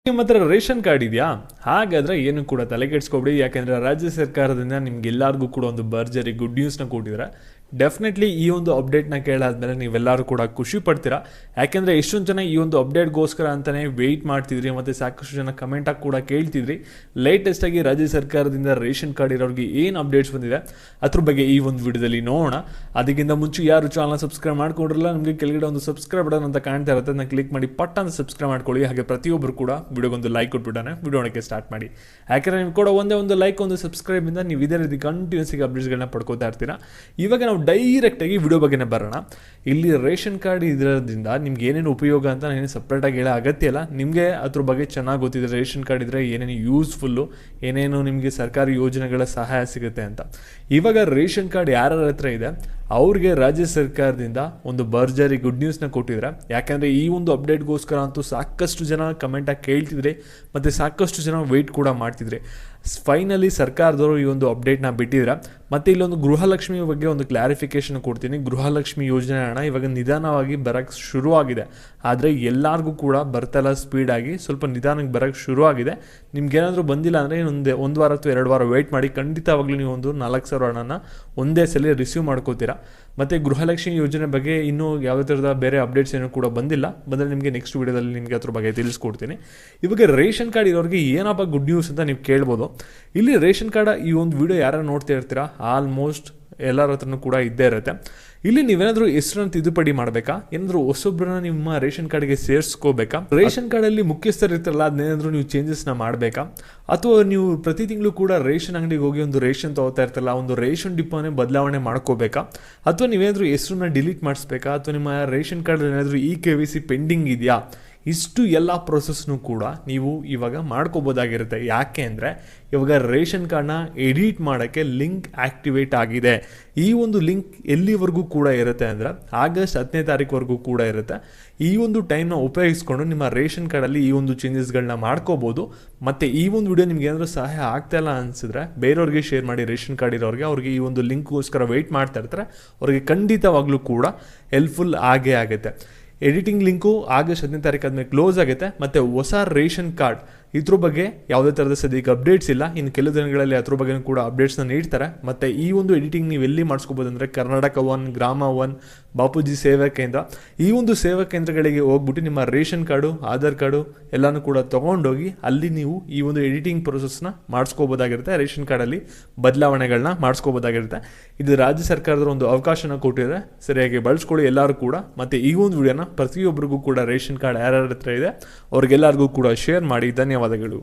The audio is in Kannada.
ನಿಮ್ಮ ಹತ್ರ ರೇಷನ್ ಕಾರ್ಡ್ ಇದೆಯಾ? ಹಾಗಾದರೆ ಏನು ಕೂಡ ತಲೆಕೆಡಿಸ್ಕೊಬೇಡಿ. ಯಾಕೆಂದರೆ ರಾಜ್ಯ ಸರ್ಕಾರದಿಂದ ನಿಮ್ಗೆಲ್ಲರಿಗೂ ಕೂಡ ಒಂದು ಭರ್ಜರಿ ಗುಡ್ ನ್ಯೂಸ್ನ ಕೊಟ್ಟಿದ್ದಾರೆ. ಡೆಫಿನೆಟ್ಲಿ ಈ ಒಂದು ಅಪ್ಡೇಟ್ನ ಕೇಳಾದ್ಮೇಲೆ ನೀವೆಲ್ಲರೂ ಕೂಡ ಖುಷಿ ಪಡ್ತೀರಾ. ಯಾಕೆಂದರೆ ಎಷ್ಟೊಂದು ಜನ ಈ ಒಂದು ಅಪ್ಡೇಟ್ಗೋಸ್ಕರ ಅಂತಲೇ ವೆಯ್ಟ್ ಮಾಡ್ತಿದ್ರಿ ಮತ್ತು ಸಾಕಷ್ಟು ಜನ ಕಮೆಂಟಾಗಿ ಕೂಡ ಕೇಳ್ತಿದ್ರಿ. ಲೇಟೆಸ್ಟಾಗಿ ರಾಜ್ಯ ಸರ್ಕಾರದಿಂದ ರೇಷನ್ ಕಾರ್ಡ್ ಇರೋರಿಗೆ ಏನು ಅಪ್ಡೇಟ್ಸ್ ಬಂದಿದೆ ಅದ್ರ ಬಗ್ಗೆ ಈ ಒಂದು ವಿಡಿಯೋದಲ್ಲಿ ನೋಡೋಣ. ಅದಕ್ಕಿಂತ ಮುಂಚೆ ಯಾರು ಚಾನಲ್ನ ಸಬ್ಸ್ಕ್ರೈಬ್ ಮಾಡ್ಕೊಂಡಿರಲ್ಲ, ನಿಮಗೆ ಕೆಳಗಡೆ ಒಂದು ಸಬ್ಸ್ಕ್ರೈಬ್ ಬಟನ್ ಅಂತ ಕಾಣ್ತಾ ಇರುತ್ತೆ, ಅದನ್ನ ಕ್ಲಿಕ್ ಮಾಡಿ ಪಟ್ಟ ಅಂತ ಸಬ್ಸ್ಕ್ರೈಬ್ ಮಾಡ್ಕೊಳ್ಳಿ. ಹಾಗೆ ಪ್ರತಿಯೊಬ್ಬರು ಕೂಡ ವಿಡಿಯೋಗೊಂದು ಲೈಕ್ ಕೊಟ್ಬಿಟ್ಟಾನೆ ವಿಡಿಯೋಕ್ಕೆ ಸ್ಟಾರ್ಟ್ ಮಾಡಿ. ಯಾಕೆಂದರೆ ನೀವು ಕೂಡ ಒಂದೇ ಒಂದು ಲೈಕ್ ಒಂದು ಸಬ್ಸ್ಕ್ರೈಬಿಂದ ನೀವು ಇದೇ ರೀತಿ ಕಂಟಿನ್ಯೂಸ್ ಆಗಿ ಅಪ್ಡೇಟ್ಸ್ಗಳನ್ನ ಪಡ್ಕೋತಾ ಇರ್ತೀರಾ. ಇವಾಗ ನಾವು ಡೈರೆಕ್ಟಾಗಿ ವಿಡಿಯೋ ಬಗ್ಗೆನೇ ಬರೋಣ. ಇಲ್ಲಿ ರೇಷನ್ ಕಾರ್ಡ್ ಇರೋದ್ರಿಂದ ನಿಮ್ಗೆ ಏನೇನು ಉಪಯೋಗ ಅಂತ ನಾನು ಸಪ್ರೇಟಾಗಿ ಹೇಳೋ ಅಗತ್ಯ ಇಲ್ಲ. ನಿಮಗೆ ಅದ್ರ ಬಗ್ಗೆ ಚೆನ್ನಾಗಿ ಗೊತ್ತಿದೆ. ರೇಷನ್ ಕಾರ್ಡ್ ಇದ್ದರೆ ಏನೇನು ಯೂಸ್ಫುಲ್ಲು, ಏನೇನು ನಿಮಗೆ ಸರ್ಕಾರಿ ಯೋಜನೆಗಳ ಸಹಾಯ ಸಿಗುತ್ತೆ ಅಂತ. ಇವಾಗ ರೇಷನ್ ಕಾರ್ಡ್ ಯಾರ ಹತ್ರ ಇದೆ ಅವ್ರಿಗೆ ರಾಜ್ಯ ಸರ್ಕಾರದಿಂದ ಒಂದು ಭರ್ಜರಿ ಗುಡ್ ನ್ಯೂಸ್ನ ಕೊಟ್ಟಿದ್ದಾರೆ. ಯಾಕೆಂದರೆ ಈ ಒಂದು ಅಪ್ಡೇಟ್ಗೋಸ್ಕರ ಅಂತೂ ಸಾಕಷ್ಟು ಜನ ಕಮೆಂಟಾಗಿ ಕೇಳ್ತಿದ್ರೆ ಮತ್ತು ಸಾಕಷ್ಟು ಜನ ವೆಯ್ಟ್ ಕೂಡ ಮಾಡ್ತಿದ್ರೆ. ಫೈನಲಿ ಸರ್ಕಾರದವರು ಈ ಒಂದು ಅಪ್ಡೇಟ್ನ ಬಿಟ್ಟಿದ್ರೆ. ಮತ್ತು ಇಲ್ಲೊಂದು ಗೃಹಲಕ್ಷ್ಮಿ ಬಗ್ಗೆ ಒಂದು ಕ್ಲಾರಿಫಿಕೇಷನ್ ಕೊಡ್ತೀನಿ. ಗೃಹಲಕ್ಷ್ಮಿ ಯೋಜನೆ ಹಣ ಇವಾಗ ನಿಧಾನವಾಗಿ ಬರೋಕ್ಕೆ ಶುರುವಾಗಿದೆ. ಆದರೆ ಎಲ್ಲರಿಗೂ ಕೂಡ ಬರ್ತಲ್ಲ ಸ್ಪೀಡಾಗಿ, ಸ್ವಲ್ಪ ನಿಧಾನಕ್ಕೆ ಬರೋಕ್ಕೆ ಶುರುವಾಗಿದೆ. ನಿಮ್ಗೇನಾದರೂ ಬಂದಿಲ್ಲ ಅಂದರೆ ಒಂದು ವಾರ ಅಥವಾ 2 ವಾರ ವೆಯ್ಟ್ ಮಾಡಿ. ಖಂಡಿತವಾಗ್ಲೂ ನೀವು ಒಂದು 4,000 ಹಣನ ಒಂದೇ ಸಲ ರಿಸೀವ್ ಮಾಡ್ಕೋತೀರಾ. ಮತ್ತು ಗೃಹಲಕ್ಷ್ಮಿ ಯೋಜನೆ ಬಗ್ಗೆ ಇನ್ನೂ ಯಾವುದೇ ಥರದ ಬೇರೆ ಅಪ್ಡೇಟ್ಸ್ ಏನೂ ಕೂಡ ಬಂದರೆ ನಿಮಗೆ ನೆಕ್ಸ್ಟ್ ವೀಡಿಯೋದಲ್ಲಿ ನಿಮಗೆ ಅದ್ರ ಬಗ್ಗೆ ತಿಳಿಸ್ಕೊಡ್ತೀನಿ. ಇವಾಗ ರೇಷನ್ ಕಾರ್ಡ್ ಇರೋರಿಗೆ ಏನಪ್ಪ ಗುಡ್ ನ್ಯೂಸ್ ಅಂತ ನೀವು ಕೇಳ್ಬೋದು. ಇಲ್ಲಿ ರೇಷನ್ ಕಾರ್ಡ್ ಈ ಒಂದು ವಿಡಿಯೋ ಯಾರು ನೋಡ್ತಾ ಇರ್ತೀರಾ ಆಲ್ಮೋಸ್ಟ್ ಎಲ್ಲರ ಹತ್ರನೂ ಕೂಡ ಇದ್ದೇ ಇರುತ್ತೆ. ಇಲ್ಲಿ ನೀವೇನಾದರೂ ಹೆಸರನ್ನು ತಿದ್ದುಪಡಿ ಮಾಡಬೇಕಾ, ಏನಾದರೂ ಹೊಸೊಬ್ಬರನ್ನ ನಿಮ್ಮ ರೇಷನ್ ಕಾರ್ಡ್ಗೆ ಸೇರಿಸ್ಕೋಬೇಕಾ, ರೇಷನ್ ಕಾರ್ಡಲ್ಲಿ ಮುಖ್ಯಸ್ಥರು ಇರ್ತಾರಲ್ಲ ಅದನ್ನೇನಾದರೂ ನೀವು ಚೇಂಜಸ್ನ ಮಾಡಬೇಕಾ, ಅಥವಾ ನೀವು ಪ್ರತಿ ತಿಂಗಳು ಕೂಡ ರೇಷನ್ ಅಂಗಡಿಗೆ ಹೋಗಿ ಒಂದು ರೇಷನ್ ತೊಗೋತಾ ಇರ್ತಾರಲ್ಲ ಒಂದು ರೇಷನ್ ಡಿಪೋನೇ ಬದಲಾವಣೆ ಮಾಡ್ಕೋಬೇಕಾ, ಅಥವಾ ನೀವೇನಾದರೂ ಹೆಸರನ್ನ ಡಿಲೀಟ್ ಮಾಡಿಸ್ಬೇಕಾ, ಅಥವಾ ನಿಮ್ಮ ರೇಷನ್ ಕಾರ್ಡಲ್ಲಿ ಏನಾದರೂ KYC ಪೆಂಡಿಂಗ್ ಇದೆಯಾ, ಇಷ್ಟು ಎಲ್ಲ ಪ್ರೊಸೆಸ್ನು ಕೂಡ ನೀವು ಇವಾಗ ಮಾಡ್ಕೋಬೋದಾಗಿರುತ್ತೆ. ಯಾಕೆ ಅಂದರೆ ಇವಾಗ ರೇಷನ್ ಕಾರ್ಡ್ನ ಎಡಿಟ್ ಮಾಡೋಕ್ಕೆ ಲಿಂಕ್ ಆ್ಯಕ್ಟಿವೇಟ್ ಆಗಿದೆ. ಈ ಒಂದು ಲಿಂಕ್ ಎಲ್ಲಿವರೆಗೂ ಕೂಡ ಇರುತ್ತೆ ಅಂದರೆ ಆಗಸ್ಟ್ 10ನೇ ತಾರೀಕುವರೆಗೂ ಕೂಡ ಇರುತ್ತೆ. ಈ ಒಂದು ಟೈಮ್ನ ಉಪಯೋಗಿಸ್ಕೊಂಡು ನಿಮ್ಮ ರೇಷನ್ ಕಾರ್ಡಲ್ಲಿ ಈ ಒಂದು ಚೇಂಜಸ್ಗಳನ್ನ ಮಾಡ್ಕೋಬೋದು. ಮತ್ತು ಈ ಒಂದು ವಿಡಿಯೋ ನಿಮ್ಗೆ ಏನಾದರೂ ಸಹಾಯ ಆಗ್ತಾಯಿಲ್ಲ ಅನಿಸಿದ್ರೆ ಬೇರೆಯವ್ರಿಗೆ ಶೇರ್ ಮಾಡಿ. ರೇಷನ್ ಕಾರ್ಡ್ ಇರೋರಿಗೆ ಅವ್ರಿಗೆ ಈ ಒಂದು ಲಿಂಕ್ಗೋಸ್ಕರ ವೆಯ್ಟ್ ಮಾಡ್ತಾ ಇರ್ತಾರೆ, ಅವ್ರಿಗೆ ಖಂಡಿತವಾಗ್ಲೂ ಕೂಡ ಹೆಲ್ಪ್ಫುಲ್ ಆಗೇ ಆಗುತ್ತೆ. ಎಡಿಟಿಂಗ್ ಲಿಂಕು ಆಗಸ್ಟ್ 10ನೇ ತಾರೀಕು ಆದಮೇಲೆ ಕ್ಲೋಸ್ ಆಗುತ್ತೆ. ಮತ್ತು ಹೊಸ ರೇಷನ್ ಕಾರ್ಡ್ ಇದ್ರ ಬಗ್ಗೆ ಯಾವುದೇ ಥರದ ಸದ್ಯಕ್ಕೆ ಅಪ್ಡೇಟ್ಸ್ ಇಲ್ಲ. ಇನ್ನು ಕೆಲವು ದಿನಗಳಲ್ಲಿ ಅದ್ರ ಬಗ್ಗೆ ಕೂಡ ಅಪ್ಡೇಟ್ಸ್ನ ನೀಡ್ತಾರೆ. ಮತ್ತು ಈ ಒಂದು ಎಡಿಟಿಂಗ್ ನೀವು ಎಲ್ಲಿ ಮಾಡಿಸ್ಕೋಬೋದು ಅಂದರೆ ಕರ್ನಾಟಕ 1, ಗ್ರಾಮ 1, ಬಾಪೂಜಿ ಸೇವಾ ಕೇಂದ್ರ, ಈ ಒಂದು ಸೇವಾ ಕೇಂದ್ರಗಳಿಗೆ ಹೋಗ್ಬಿಟ್ಟು ನಿಮ್ಮ ರೇಷನ್ ಕಾರ್ಡು, ಆಧಾರ್ ಕಾರ್ಡು ಎಲ್ಲನೂ ಕೂಡ ತೊಗೊಂಡೋಗಿ ಅಲ್ಲಿ ನೀವು ಈ ಒಂದು ಎಡಿಟಿಂಗ್ ಪ್ರೊಸೆಸ್ನ ಮಾಡಿಸ್ಕೋಬೋದಾಗಿರುತ್ತೆ. ರೇಷನ್ ಕಾರ್ಡಲ್ಲಿ ಬದಲಾವಣೆಗಳನ್ನ ಮಾಡಿಸ್ಕೋಬೋದಾಗಿರುತ್ತೆ. ಇದು ರಾಜ್ಯ ಸರ್ಕಾರದ ಒಂದು ಅವಕಾಶನ ಕೊಟ್ಟಿದೆ, ಸರಿಯಾಗಿ ಬಳಸ್ಕೊಳ್ಳಿ ಎಲ್ಲರೂ ಕೂಡ. ಮತ್ತು ಈ ಒಂದು ವಿಡಿಯೋನ ಪ್ರತಿಯೊಬ್ಬರಿಗೂ ಕೂಡ ರೇಷನ್ ಕಾರ್ಡ್ ಯಾರ್ಯಾರ ಹತ್ರ ಇದೆ ಅವ್ರಿಗೆಲ್ಲರಿಗೂ ಕೂಡ ಶೇರ್ ಮಾಡಿ. ಧನ್ಯವಾದಗಳು.